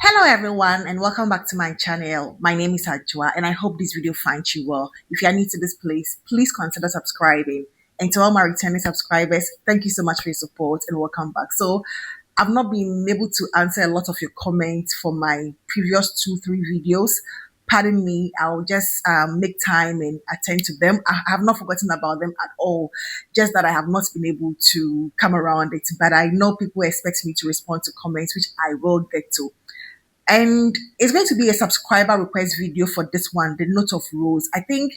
Hello everyone and welcome back to my channel. My name is Ajua and I hope this video finds you well. If you are new to this place, please consider subscribing. And to all my returning subscribers, thank you so much for your support and welcome back. So I've not been able to answer a lot of your comments for my previous 2-3 videos. Pardon me, I'll just make time and attend to them. I have not forgotten about them at all, just that I have not been able to come around it. But I know people expect me to respond to comments, which I will get to. And it's going to be a subscriber request video for this one, the Note of Rose. I think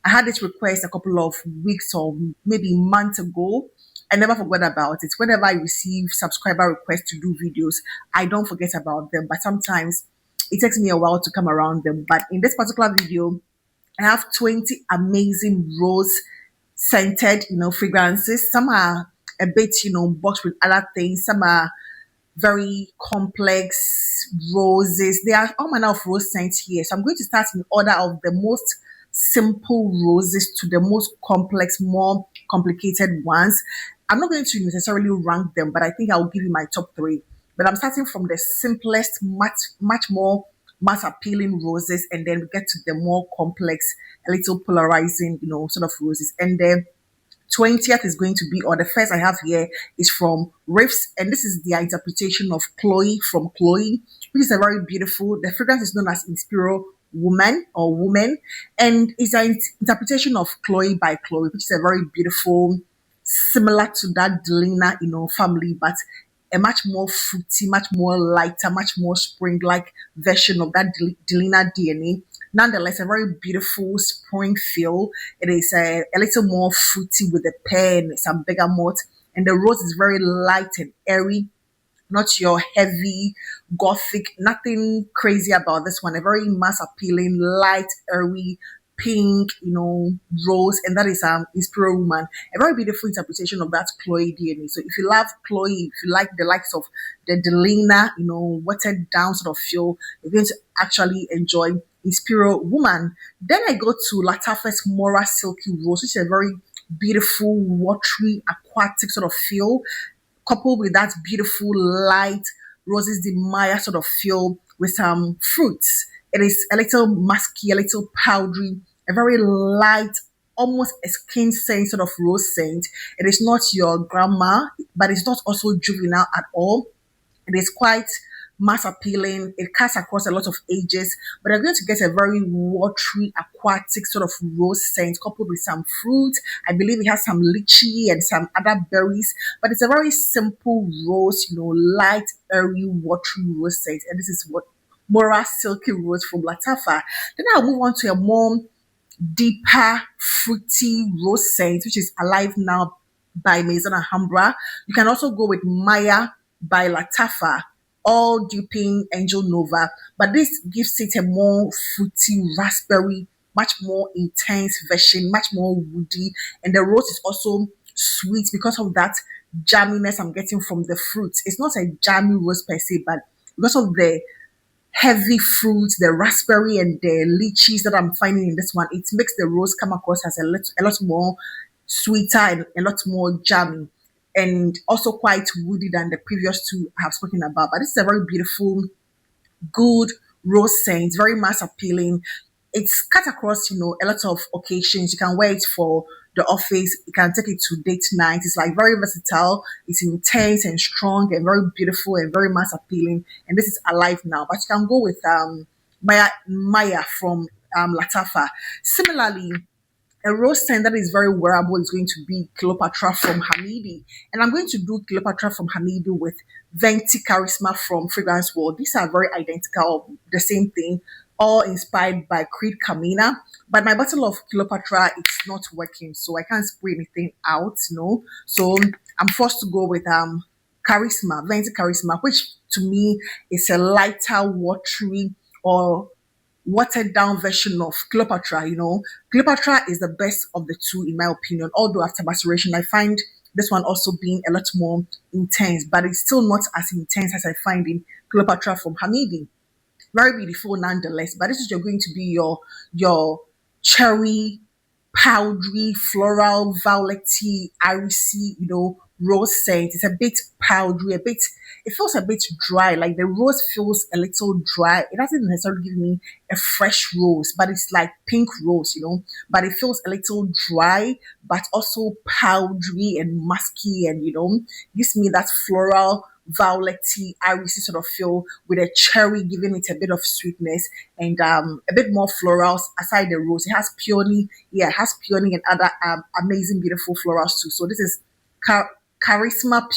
I had this request a couple of weeks or maybe months ago. I never forgot about it. Whenever I receive subscriber requests to do videos, I don't forget about them. But sometimes it takes me a while to come around them. But in this particular video, I have 20 amazing rose scented, fragrances. Some are a bit, boxed with other things. Some are very complex roses. There are all manner of rose scents here. So I'm going to start in order of the most simple roses to the most complex, more complicated ones. I'm not going to necessarily rank them, but I think I'll give you my top three. But I'm starting from the simplest, much more mass appealing roses, and then we get to the more complex, a little polarizing, sort of roses. And then 20th is going to be, or the first I have here is from Riffs, and this is their interpretation of Chloe from Chloe, which is a very beautiful. The fragrance is known as Inspiro Woman or Woman, and it's an interpretation of Chloe by Chloe, which is a very beautiful, similar to that Delina, family, but a much more fruity, much more lighter, much more spring-like version of that Delina DNA. Nonetheless, a very beautiful spring feel. It is a little more fruity with the pear and some bergamot. And the rose is very light and airy, not your heavy Gothic, nothing crazy about this one. A very mass appealing, light, airy, pink, rose, and that is Inspiro Woman. A very beautiful interpretation of that Chloe DNA. So if you love Chloe, if you like the likes of the Delina, watered down sort of feel, you're going to actually enjoy Inspiro Woman. Then I go to Lattafa's Mora Silky Rose, which is a very beautiful, watery, aquatic sort of feel, coupled with that beautiful light Roses de Maya sort of feel with some fruits. It is a little musky, a little powdery, a very light, almost a skin scent sort of rose scent. It is not your grandma, but it's not also juvenile at all. It is quite mass appealing. It cuts across a lot of ages, but you're going to get a very watery, aquatic sort of rose scent coupled with some fruit. I believe it has some lychee and some other berries, but it's a very simple rose, light, airy, watery rose scent. And this is what Mora Silky Rose from Lattafa. Then I'll move on to a more deeper, fruity rose scent, which is Alive Now by Maison Alhambra. You can also go with Maya by Lattafa, all duping Angel Nova, but this gives it a more fruity, raspberry, much more intense version, much more woody, and the rose is also sweet because of that jamminess I'm getting from the fruits. It's not a jammy rose per se, but because of the heavy fruits, the raspberry and the lychees that I'm finding in this one, it makes the rose come across as a lot more sweeter and a lot more jammy, and also quite woody than the previous two I have spoken about. But this is a very beautiful, good rose scent, very mass appealing. It's cut across, a lot of occasions. You can wear it for the office. You can take it to date night. It's like very versatile. It's intense and strong and very beautiful and very mass appealing. And this is Alive Now. But you can go with Maya from Lattafa. Similarly, a rose scent that is very wearable is going to be Cleopatra from Hamidi. And I'm going to do Cleopatra from Hamidi with Venti Charisma from Fragrance World. These are very identical, the same thing, all inspired by Creed Camina. But my bottle of Cleopatra, it's not working, so I can't spray anything out, So I'm forced to go with Charisma, Venti Charisma, which to me is a lighter, watery, or watered down version of Cleopatra. Cleopatra is the best of the two in my opinion, although after maceration I find this one also being a lot more intense, but it's still not as intense as I find in Cleopatra from Hamidi. Very beautiful nonetheless, but this is going to be your cherry, powdery, floral, violety, irisy, rose scent. It's a bit powdery, a bit, it feels a bit dry. Like the rose feels a little dry. It doesn't necessarily give me a fresh rose, but it's like pink rose, but it feels a little dry, but also powdery and musky, and gives me that floral violety, irisy sort of feel with a cherry, giving it a bit of sweetness and a bit more florals aside the rose. It has peony, yeah, it has peony and other amazing, beautiful florals too. So this is charisma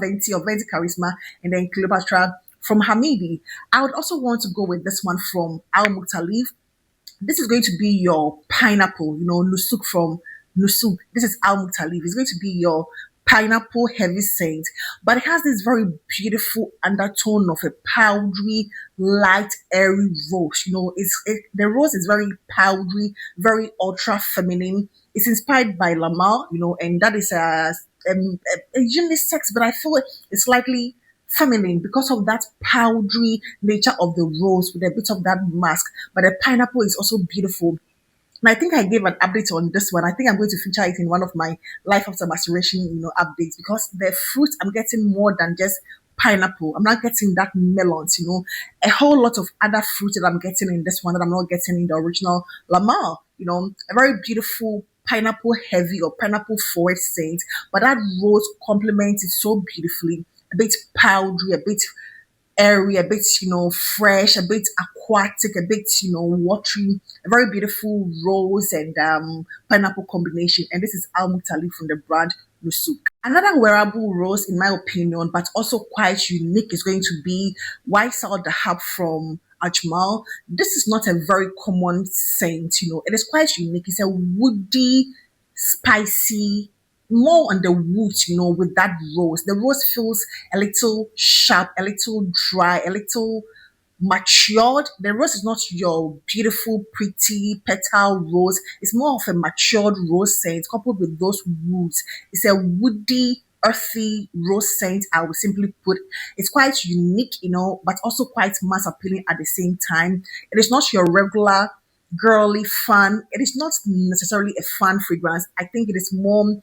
venti or venti charisma, and then Cleopatra from Hamidi. I would also want to go with this one from Al Muktalif. This is going to be your pineapple, Nusuk from Nusuk. This is Al Muktalif. It's going to be your pineapple heavy scent, but it has this very beautiful undertone of a powdery, light, airy rose. The rose is very powdery, very ultra feminine. It's inspired by Lamal, and that is a unisex, but I feel it's slightly feminine because of that powdery nature of the rose with a bit of that musk. But the pineapple is also beautiful. And I think I gave an update on this one. I think I'm going to feature it in one of my life after maceration, updates, because the fruit I'm getting more than just pineapple. I'm not getting that melons, a whole lot of other fruit that I'm getting in this one that I'm not getting in the original Lamal. A very beautiful pineapple heavy or pineapple forward scent, but that rose complements it so beautifully. A bit powdery, a bit airy, a bit, fresh, a bit aquatic, a bit, watery, a very beautiful rose and pineapple combination. And this is Al Mutali from the brand Nusuk. Another wearable rose, in my opinion, but also quite unique, is going to be White Salt the Hub from Ajmal. This is not a very common scent, it is quite unique. It's a woody, spicy, more on the wood, with that rose. The rose feels a little sharp, a little dry, a little matured. The rose is not your beautiful, pretty petal rose. It's more of a matured rose scent coupled with those woods. It's a woody, earthy rose scent, I would simply put. It's quite unique, but also quite mass appealing at the same time. It is not your regular girly fun. It is not necessarily a fun fragrance. I think it is more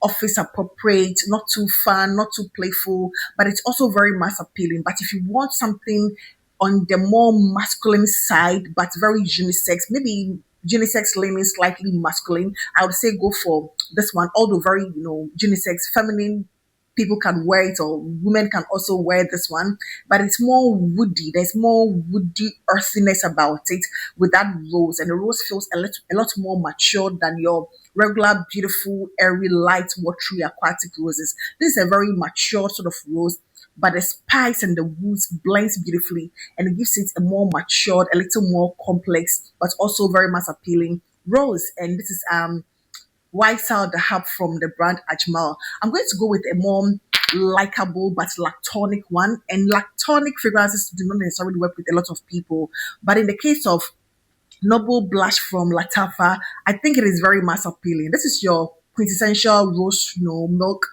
office appropriate, not too fun, not too playful, but it's also very mass appealing. But if you want something on the more masculine side, but very unisex, maybe unisex leaning slightly masculine, I would say go for this one. Although very, unisex, feminine, people can wear it or women can also wear this one, but it's more woody. There's more woody earthiness about it with that rose, and the rose feels a lot more mature than your regular beautiful airy light watery aquatic roses. This is a very mature sort of rose, but the spice and the woods blends beautifully, and it gives it a more matured, a little more complex, but also very mass appealing rose. And this is White Salt the Hub from the brand Ajmal. I'm going to go with a more likable but lactonic one. And lactonic fragrances do not necessarily work with a lot of people. But in the case of Noble Blush from Latafa, I think it is very mass appealing. This is your quintessential rose, milk.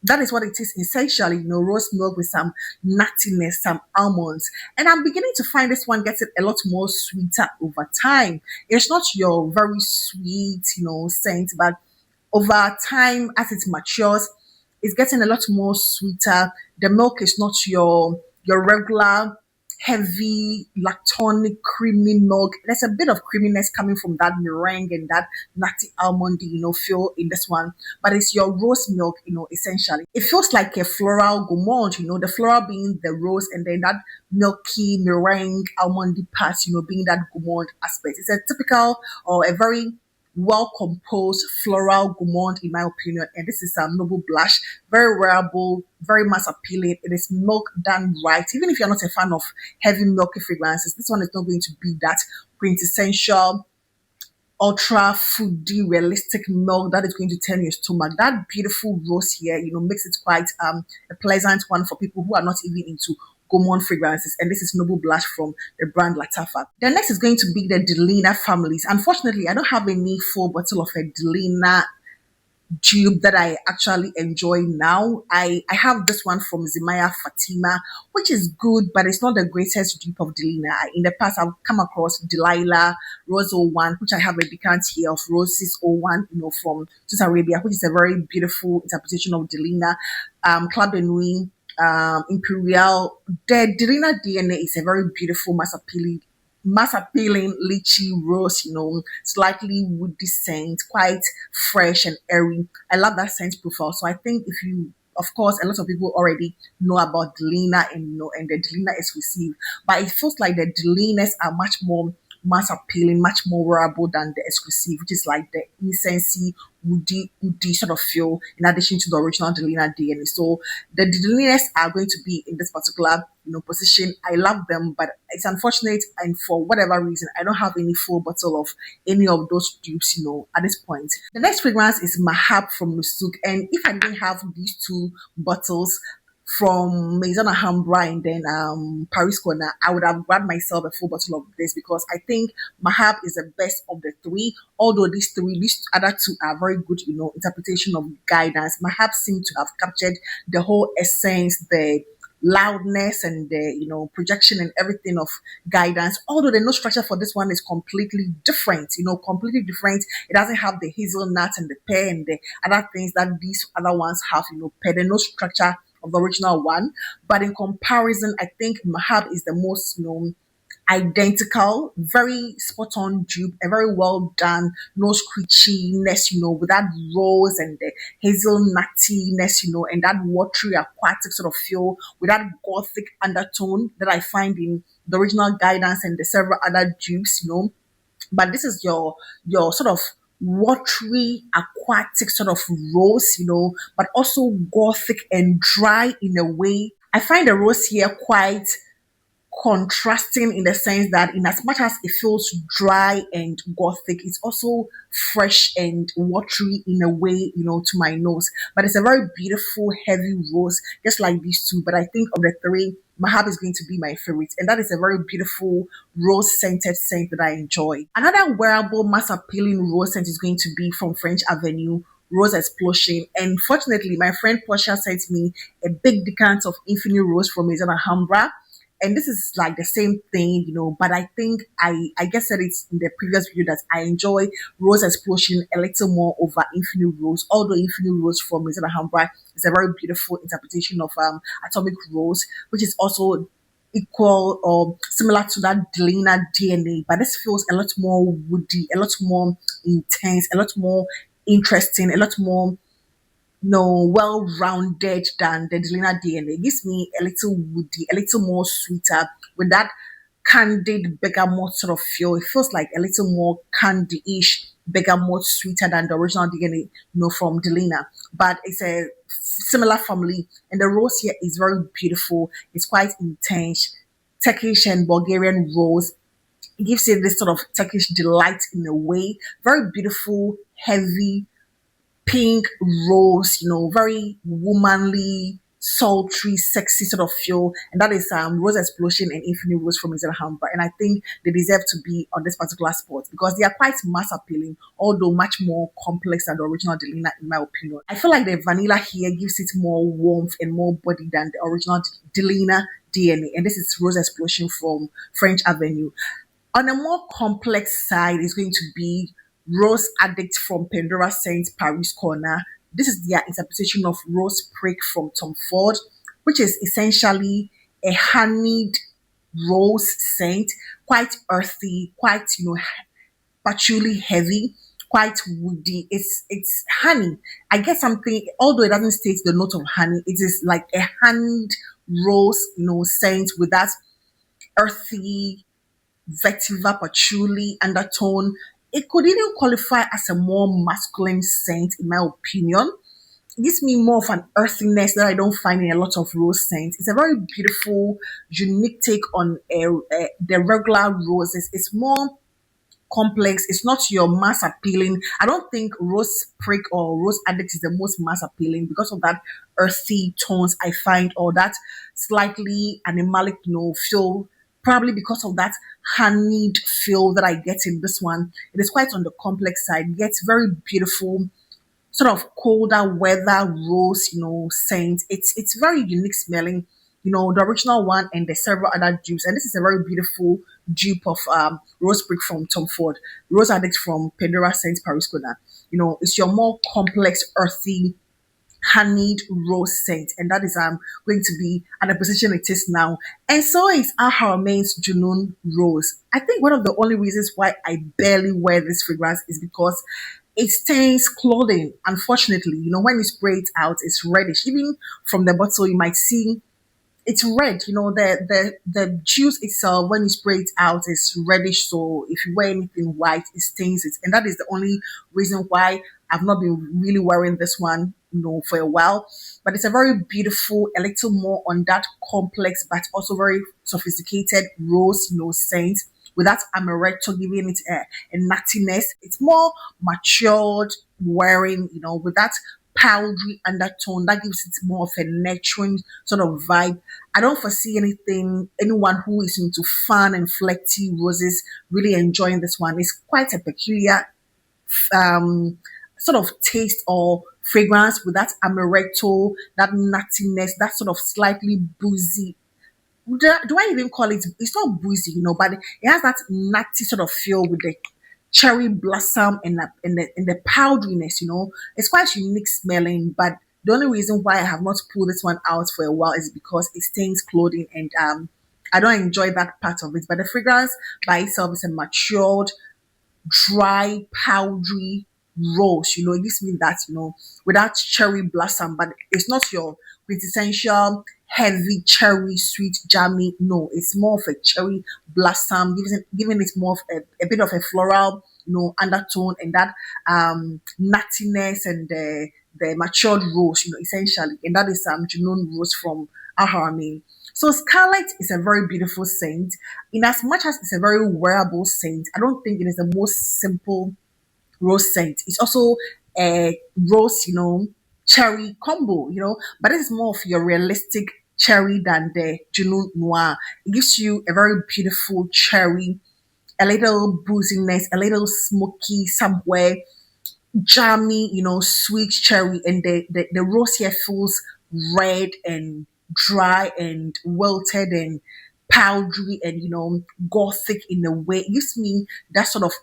That is what it is essentially, rose milk with some nuttiness, some almonds. And I'm beginning to find this one gets it a lot more sweeter over time. It's not your very sweet, scent, but over time as it matures, it's getting a lot more sweeter. The milk is not your regular heavy lactonic creamy milk. There's a bit of creaminess coming from that meringue and that nutty almondy, feel in this one. But it's your rose milk, essentially. It feels like a floral gourmand, the floral being the rose and then that milky meringue almondy part, being that gourmand aspect. It's a typical or a very well composed floral gourmand in my opinion, and this is a Noble Blush, very wearable, very mass appealing. It is milk done right. Even if you're not a fan of heavy milky fragrances, this one is not going to be that quintessential ultra foodie realistic milk that is going to turn your stomach. That beautiful rose here, makes it quite a pleasant one for people who are not even into gourmand fragrances, and this is Noble Blush from the brand Latafa. The next is going to be the Delina families. Unfortunately, I don't have any full bottle of a Delina dupe that I actually enjoy now. I have this one from Zimaya Fatima, which is good, but it's not the greatest dupe of Delina. In the past, I've come across Delilah Rose 01, which I have a decant here of Roses 01, from Saudi Arabia, which is a very beautiful interpretation of Delina. Club de Nuit, Imperial. The Delina DNA is a very beautiful mass appealing lychee rose, slightly woody scent, quite fresh and airy. I love that scent profile. So I think if you, of course, a lot of people already know about Delina and and the Delina exclusive, but it feels like the Delinas are much more mass appealing, much more wearable than the exclusive, which is like the incensey, woody sort of feel, in addition to the original Delina DNA. So the Delinas are going to be in this particular position. I love them, but it's unfortunate, and for whatever reason, I don't have any full bottle of any of those dupes, at this point. The next fragrance is Mahab from Nusuk, and if I didn't have these two bottles from Maison Alhambra and then Paris Corner, I would have grabbed myself a full bottle of this because I think Mahab is the best of the three. Although these other two are very good, interpretation of guidance. Mahab seemed to have captured the whole essence, the loudness and the projection and everything of guidance. Although the note structure for this one is completely different, completely different. It doesn't have the hazelnut and the pear and the other things that these other ones have, per the note structure of the original one. But in comparison, I think Mahab is the most, identical, very spot on dupe, a very well done, no screechiness, with that rose and the hazelnuttiness, and that watery aquatic sort of feel with that gothic undertone that I find in the original guidance and the several other dupes, but this is your sort of watery aquatic sort of rose, but also gothic and dry in a way. I find the rose here quite contrasting in the sense that in as much as it feels dry and gothic, it's also fresh and watery in a way, to my nose. But it's a very beautiful, heavy rose, just like these two. But I think of the three, Mahab is going to be my favorite. And that is a very beautiful rose scented scent that I enjoy. Another wearable, mass appealing rose scent is going to be from French Avenue, Rose Explosion. And fortunately, my friend Portia sent me a big decant of Infinite Rose from Maison Alhambra. And this is like the same thing, but I think I guess said it's in the previous video that I enjoy Rose Explosion a little more over Infinite Rose, although Infinite Rose from Maison Alhambra is a very beautiful interpretation of Atomic Rose, which is also equal or similar to that Delina DNA, but this feels a lot more woody, a lot more intense, a lot more interesting, a lot more well-rounded than the Delina DNA. It gives me a little woody, a little more sweeter with that candied bergamot sort of feel. It feels like a little more candy-ish bergamot, sweeter than the original DNA, from Delina. But it's a similar family, and the rose here is very beautiful. It's quite intense, Turkish and Bulgarian rose. It gives it this sort of Turkish delight in a way. Very beautiful, heavy, pink rose, very womanly, sultry, sexy sort of feel. And that is Rose Explosion and Infinite Rose from Maison Alhambra. And I think they deserve to be on this particular spot because they are quite mass appealing, although much more complex than the original Delina, in my opinion. I feel like the vanilla here gives it more warmth and more body than the original Delina DNA. And this is Rose Explosion from French Avenue. On a more complex side is going to be Rose Addict from Pandora Scent Paris Corner. This is their interpretation of Rose Prick from Tom Ford, which is essentially a honeyed rose scent, quite earthy, quite, patchouli heavy, quite woody. It's honey. I get something, although it doesn't state the note of honey, it is like a honeyed rose, scent with that earthy vetiver patchouli undertone. It could even qualify as a more masculine scent, in my opinion. It gives me more of an earthiness that I don't find in a lot of rose scents. It's a very beautiful, unique take on the regular roses. It's more complex. It's not your mass appealing. I don't think Rose Prick or Rose Addict is the most mass appealing because of that earthy tones I find, or that slightly animalic, feel. Probably because of that honeyed feel that I get in this one. It is quite on the complex side. It gets very beautiful, sort of colder weather rose, scent. It's very unique smelling. The original one and the several other dupes. And this is a very beautiful dupe of Rose Brick from Tom Ford, Rose Addict from Pandora Scent Paris Corner. It's your more complex, earthy, honeyed rose scent, and that is going to be at the position it is now. And so is Ahar Main's Junoon Rose. I think one of the only reasons why I barely wear this fragrance is because it stains clothing. Unfortunately, when you spray it out, it's reddish. Even from the bottle, you might see it's red. The juice itself, when you spray it out, is reddish. So if you wear anything white, it stains it, and that is the only reason why I've not been really wearing this one, for a while. But it's a very beautiful, a little more on that complex, but also very sophisticated rose, scent. With that amaretto giving it a nuttiness, it's more matured wearing, with that powdery undertone that gives it more of a nurturing sort of vibe. I don't foresee anyone who is into fun and flirty roses really enjoying this one. It's quite a peculiar um, sort of taste or fragrance with that amaretto, that nuttiness, that sort of slightly boozy. Do I even call it? It's not boozy, but it has that nutty sort of feel with the cherry blossom and the powderiness. It's quite unique smelling, but the only reason why I have not pulled this one out for a while is because it stains clothing, and I don't enjoy that part of it. But the fragrance by itself is a matured, dry, powdery rose. It gives me that, without cherry blossom, but it's not your quintessential heavy cherry, sweet, jammy. No, it's more of a cherry blossom, giving it more of a bit of a floral, undertone, and that nuttiness and the matured rose, essentially. And that is Junoon Rose from Aharami. So Scarlet is a very beautiful scent. In as much as it's a very wearable scent, I don't think it is the most simple rose scent. It's also a rose, cherry combo, but this is more of your realistic cherry than the Junoon Noir. It gives you a very beautiful cherry, a little booziness, a little smoky somewhere, jammy, sweet cherry, and the rose here feels red and dry and wilted and powdery and gothic in a way. It gives me that sort of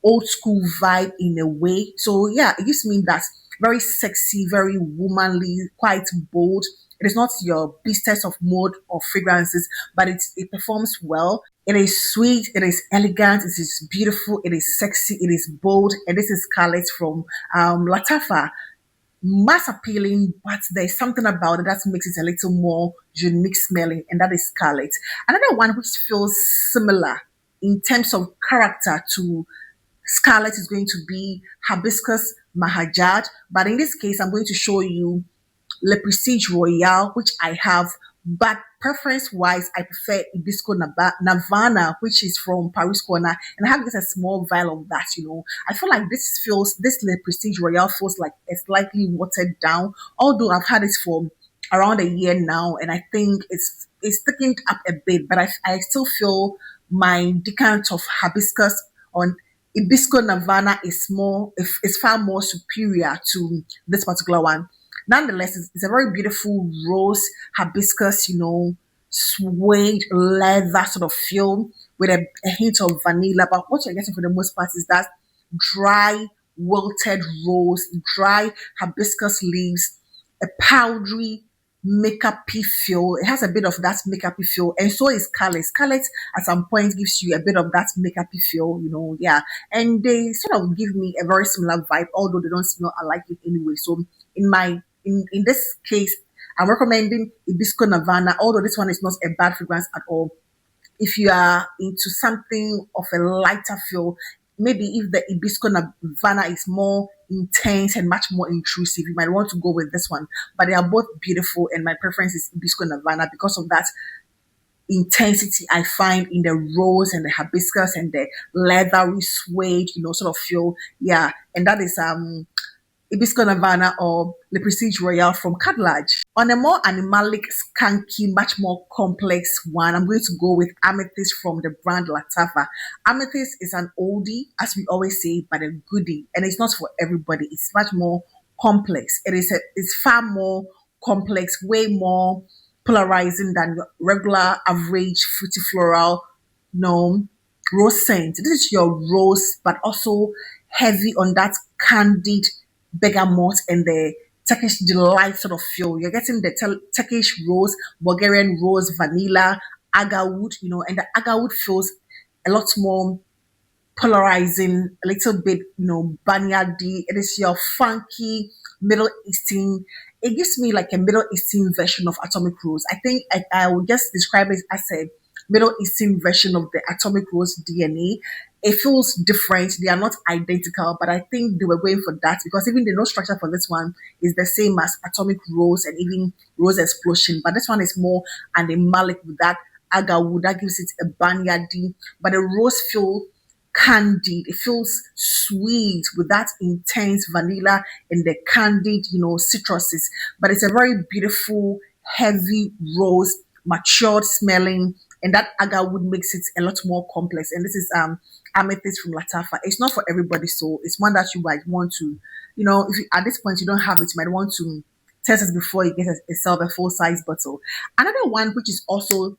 old school vibe in a way. So yeah, it gives me that very sexy, very womanly, quite bold. It is not your beastess of mode or fragrances, but it performs well. It is sweet, it is elegant, it is beautiful, it is sexy, it is bold, and this is Scarlet from Latafa. Mass appealing, but there's something about it that makes it a little more unique smelling, and that is Scarlet. Another one which feels similar in terms of character to Scarlet is going to be Hibiscus Mahajad, but in this case, I'm going to show you Le Prestige Royale, which I have, but preference wise, I prefer Hibisco Navana, which is from Paris Corner, and I have just a small vial of that. I feel like this Le Prestige Royale feels like a slightly watered down, although I've had it for around a year now, and I think it's thickened up a bit, but I still feel my decant of hibiscus on Hibisco Navana is far more superior to this particular one. Nonetheless, it's a very beautiful rose hibiscus, suede leather sort of feel with a hint of vanilla. But what you're getting for the most part is that dry, wilted rose, dry hibiscus leaves, a powdery makeupy feel. It has a bit of that makeupy feel, and so is Scarlet. Scarlet at some point gives you a bit of that makeupy feel, yeah. And they sort of give me a very similar vibe, although they don't smell alike in any way. So in this case, I'm recommending Hibisco Navana, although this one is not a bad fragrance at all. If you are into something of a lighter feel, maybe if the Hibisco Navana is more intense and much more intrusive, you might want to go with this one. But they are both beautiful, and my preference is Hibisco Navana because of that intensity I find in the rose and the hibiscus and the leathery suede, sort of feel. Yeah, and that is Hibisco Navana or Le Prestige Royale from Cadlage. On a more animalic, skanky, much more complex one, I'm going to go with Amethyst from the brand Latafa. Amethyst is an oldie, as we always say, but a goodie. And it's not for everybody. It's much more complex. It's far more complex, way more polarizing than your regular average fruity floral no rose scent. This is your rose, but also heavy on that candied bergamot and the Turkish delight sort of feel. You're getting the Turkish rose, Bulgarian rose, vanilla, agarwood, and the agarwood feels a lot more polarizing, a little bit, banyan-y. It is your funky Middle Eastern. It gives me like a Middle Eastern version of Atomic Rose. I think I would just describe it as a Middle Eastern version of the Atomic Rose DNA. It feels different. They are not identical, but I think they were going for that because even the note structure for this one is the same as Atomic Rose and even Rose Explosion. But this one is more animalic with that agarwood that gives it a banyan-y, but the rose feel candied. It feels sweet with that intense vanilla and the candied, citruses. But it's a very beautiful, heavy rose, matured smelling, and that agarwood makes it a lot more complex. And this is amethyst from Latafa. It's not for everybody, so it's one that you might want to, if you, at this point you don't have it, you might want to test it before you get yourself a full size bottle. Another one which is also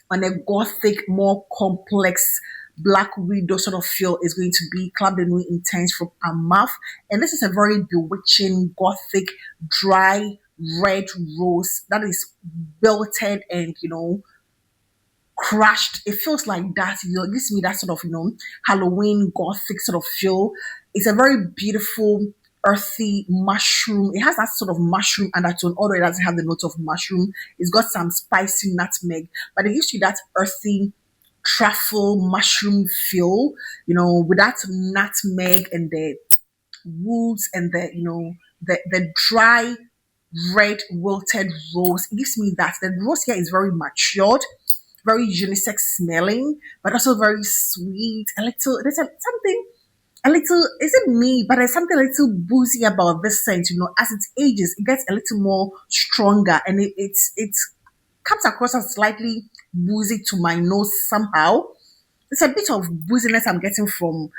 on a gothic, more complex black widow sort of feel is going to be Club de Nuit Intense from Amaf. And this is a very bewitching, gothic, dry, red rose that is belted and, crushed. It feels like that. It gives me that sort of, Halloween gothic sort of feel. It's a very beautiful, earthy mushroom. It has that sort of mushroom undertone, although it doesn't have the note of mushroom. It's got some spicy nutmeg, but it gives you that earthy truffle mushroom feel, with that nutmeg and the woods and the dry red wilted rose. It gives me that. The rose here is very matured, very unisex smelling, but also very sweet. A little, something, a little, isn't me, but there's something a little boozy about this scent, as it ages, it gets a little more stronger and it comes across as slightly boozy to my nose somehow. It's a bit of booziness I'm getting from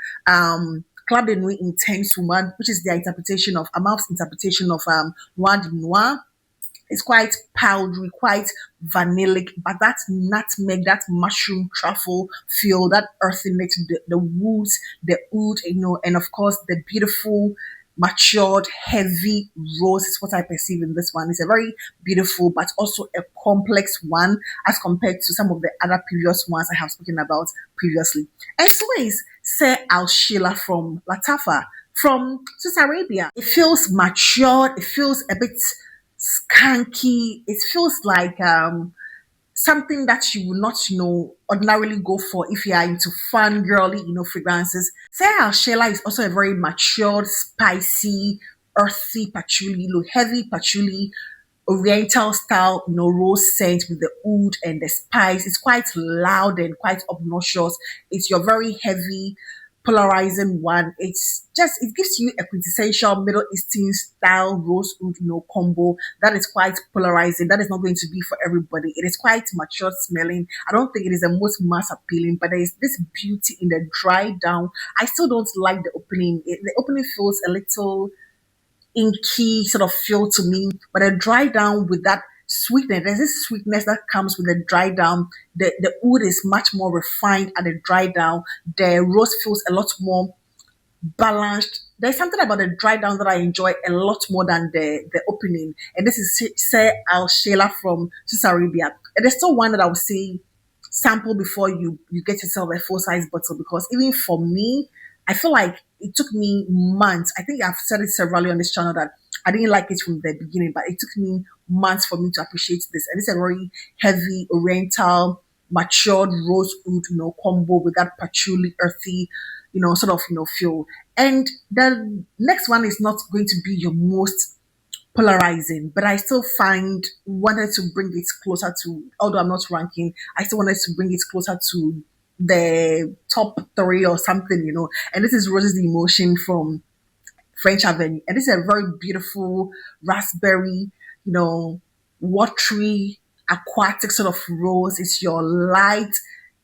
Club de Nuit Intense Woman, which is their interpretation of Amal's interpretation of Noir de Noir. It's quite powdery, quite vanillic, but that nutmeg, that mushroom truffle feel, that earthiness, the woods, the oud, and of course the beautiful, matured, heavy rose is what I perceive in this one. It's a very beautiful, but also a complex one as compared to some of the other previous ones I have spoken about previously. And so is Sir Al Sheila from Latafa, from Swiss Arabia. It feels matured, it feels a bit skanky. It feels like something that you will not, ordinarily go for if you are into fun, girly, fragrances. Sarah Shela is also a very matured, spicy, earthy patchouli, heavy patchouli, oriental style, rose scent with the oud and the spice. It's quite loud and quite obnoxious. It's your very heavy, polarizing one. It gives you a quintessential Middle Eastern style rose oud, combo that is quite polarizing. That is not going to be for everybody. It is quite mature smelling. I don't think it is the most mass appealing, but there is this beauty in the dry down. I still don't like the opening. The opening feels a little inky sort of feel to me, but a dry down with that sweetness. There's this sweetness that comes with the dry down. The oud is much more refined at the dry down. The rose feels a lot more balanced. There's something about the dry down that I enjoy a lot more than the opening. And this is Sir Al Sheila from Swiss Arabia. And there's still one that I would say sample before you get yourself a full size bottle, because even for me, I feel like it took me months. I think I've said it severally on this channel that I didn't like it from the beginning, but it took me months for me to appreciate this. And it's a very heavy, oriental, matured rose oud, combo with that patchouli, earthy, sort of, feel. And the next one is not going to be your most polarizing, but I still wanted to bring it closer to, although I'm not ranking, I still wanted to bring it closer to the top three or something, And this is Roses the Emotion from French Avenue. And this is a very beautiful raspberry, watery, aquatic sort of rose. It's your light,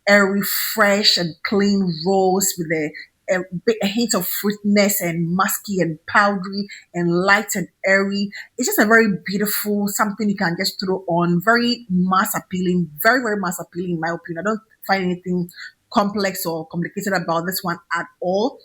airy, fresh, and clean rose with a a hint of fruitness and musky and powdery and light and airy. It's just a very beautiful something you can just throw on. Very mass appealing, very, very mass appealing in my opinion. I don't find anything complex or complicated about this one at all.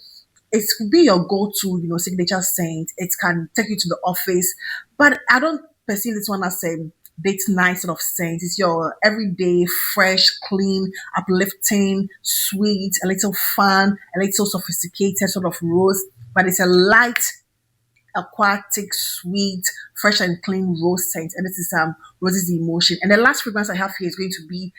It could be your go-to, signature scent. It can take you to the office, but I don't perceive this one as a date night sort of scent. It's your everyday, fresh, clean, uplifting, sweet, a little fun, a little sophisticated sort of rose, but it's a light, aquatic, sweet, fresh and clean rose scent. And this is Rose's Emotion. And the last fragrance I have here is going to be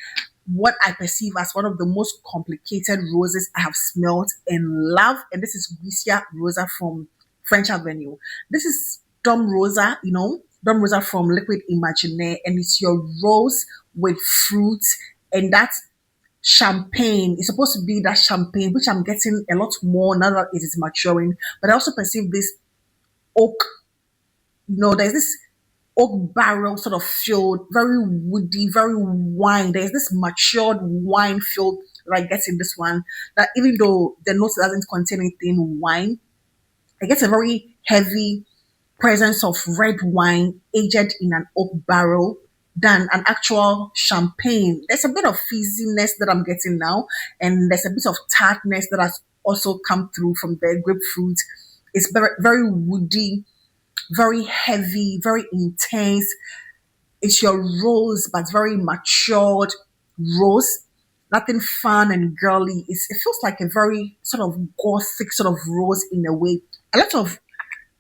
what I perceive as one of the most complicated roses I have smelled and love. And this is Grisha Rosa from French Avenue. This is Dom Rosa, Dom Rosa from Liquid Imaginaire. And it's your rose with fruit. And that's champagne. It's supposed to be that champagne, which I'm getting a lot more now that it is maturing. But I also perceive this oak, there's this oak barrel sort of filled, very woody, very wine. There's this matured wine filled that I get in this one. That even though the note doesn't contain anything wine, I get a very heavy presence of red wine aged in an oak barrel than an actual champagne. There's a bit of fizziness that I'm getting now, and there's a bit of tartness that has also come through from the grapefruit. It's very, very woody, very heavy, very intense. It's your rose, but very matured rose. Nothing fun and girly. It feels like a very sort of gothic sort of rose in a way. A lot of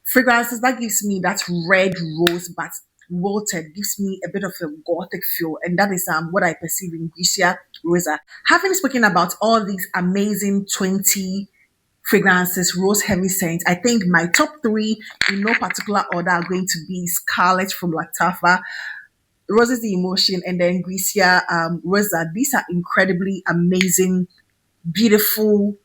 fragrances that gives me that red rose, but wilted, gives me a bit of a gothic feel, and that is what I perceive in Grisha Rosa. Having spoken about all these amazing 20 fragrances, rose heavy scents, I think my top three in no particular order are going to be Scarlet from Latafa, Roses the Emotion, and then Grisha Rosa. These are incredibly amazing, beautiful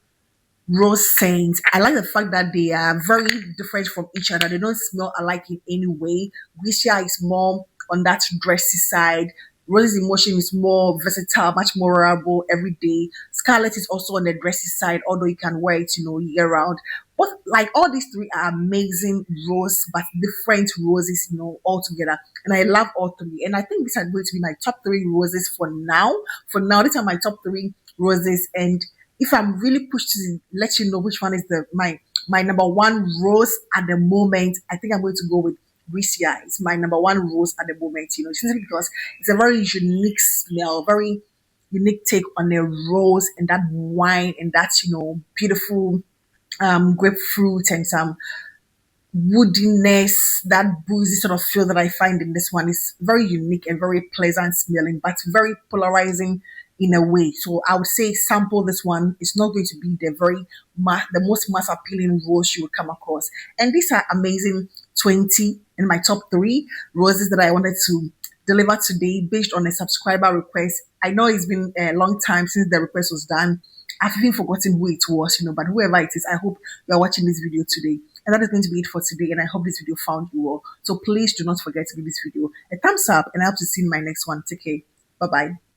rose scents. I like the fact that they are very different from each other. They don't smell alike in any way. Grisha is more on that dressy side. Rose's Emotion is more versatile, much more wearable every day. Scarlet is also on the dressy side, although you can wear it, year round. But like all these three are amazing rose, but different roses, all together. And I love all three. And I think these are going to be my top three roses for now. For now, these are my top three roses. And if I'm really pushed to let you know which one is my number one rose at the moment, I think I'm going to go with Grisha. It's my number one rose at the moment, simply because it's a very unique smell, very unique take on a rose and that wine and that, beautiful grapefruit and some woodiness, that boozy sort of feel that I find in this one is very unique and very pleasant smelling, but very polarizing in a way. So I would say sample this one. It's not going to be the most mass appealing rose you will come across. And these are amazing 20 in my top three roses that I wanted to deliver today based on a subscriber request. I know it's been a long time since the request was done. I've even forgotten who it was, but whoever it is, I hope you are watching this video today. And that is going to be it for today. And I hope this video found you well. So please do not forget to give this video a thumbs up, and I hope to see you in my next one. Take care. Bye-bye.